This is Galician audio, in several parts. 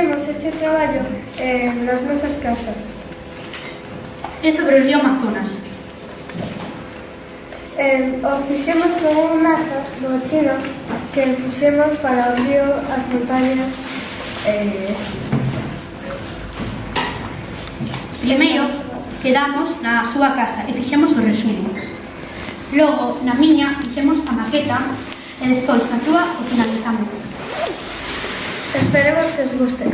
facemos este traballo nas nosas casas. É sobre o río Amazonas. O fixemos con un mazo do chino que fixemos para o río, as montañas. Primeiro, quedamos na súa casa e fixemos o resumo. Logo, na miña, fixemos a maqueta e despois na túa o finalizamos. Esperemos que os guste.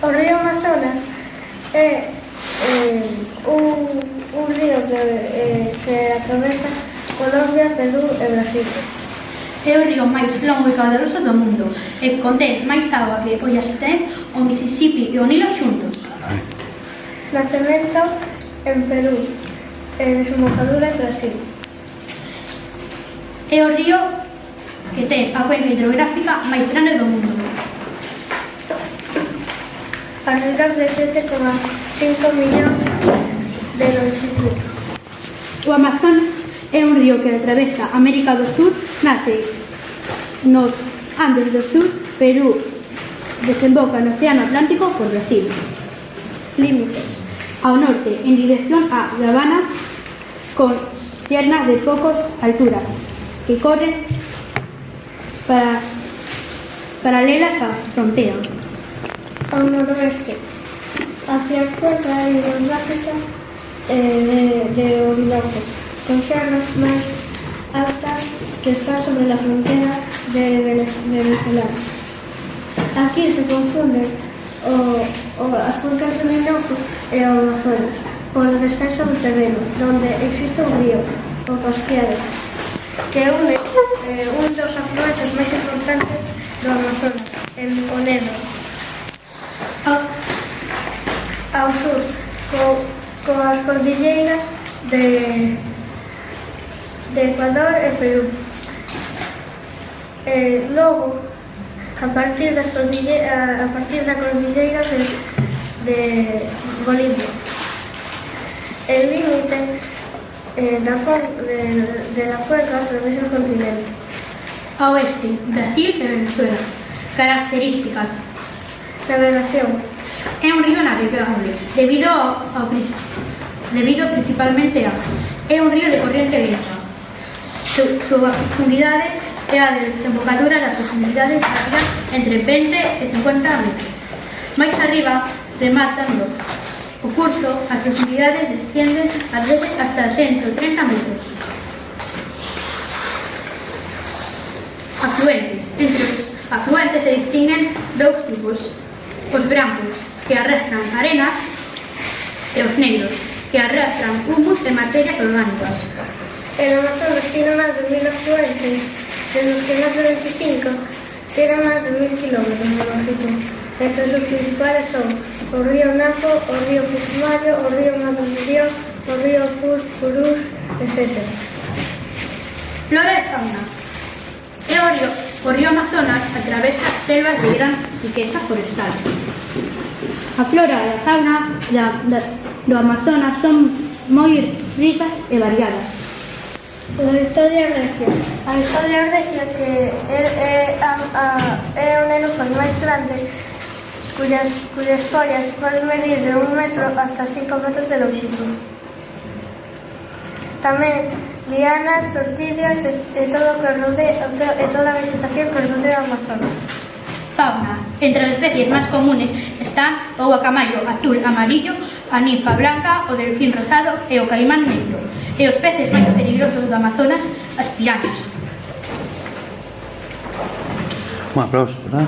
O río Amazonas é un río que atravesa Colombia, Perú e Brasil. É o río máis longo e caudaloso do mundo e contén máis auga que o Yangtze, o Mississippi e o Nilo xuntos. Nacemento en Perú e desembocadura en Brasil. É o río que ten a cuenca hidrográfica máis grande do mundo. Alrededor de 7,5 millóns de longitud. O Amazonas é un río que atravesa América do Sur, nace nos Andes do Sur, Perú, desemboca no Océano Atlántico por Brasil. Límites. Ao norte, en dirección a La Habana, con sierras de pocos altura, que corren paralelas á frontera. Ao noroeste, hacia a cuenca hidrográfica de Orinoco, con serras máis altas que están sobre a frontera de Venezuela. Aquí se confunden as cuencas do Orinoco e o Amazonas por o descenso do terreno, donde existe un río, o Cosqueado, que une un dos afluentes máis importantes do Amazonas, o Negro. Ao sur, coas cordilleiras de Ecuador e Perú. Logo, a partir da cordilleira de Bolivia. El límite de la cuenca atraviesa el continente. A oeste, Brasil e Venezuela. Características. Navegación. É un río navegable, debido principalmente a... É un río de corriente lenta. Súa profundidade é a desembocadura das profundidades varían entre 20 e 50 metros. Mais arriba, rematando o curso, as profundidades descienden ás veces hasta 130 metros. Afluentes. Entre os afluentes se distinguen dous tipos: os brancos, que arrastran arena, e os negros, que arrastran humus e materias orgánicas. El Amazonas tiene más de 1000 afluentes, de los que más de 25 tienen más de 1000 kilómetros de longitud. Entre sus principales son o río Napo, o río Putumayo, o río Madre de Dios, o río Purús, etc. Flora e fauna. O río Amazonas atravesa selvas de gran riqueza forestal. A flora e a fauna do Amazonas son moi ricas e variadas. La Victoria Regia. A Victoria Regia, que é o nenúfar máis grande, cuyas follas poden medir de 1 metro hasta 5 metros de longitud. Tamén lianas, orquídeas e toda a vegetación que rodea o Amazonas. Fauna. Entre as especies máis comunes están o guacamayo azul amarillo, a ninfa blanca, o delfín rosado e o caimán negro. E os peces máis peligrosos do Amazonas, as pirañas. Un aplauso, ¿verdad?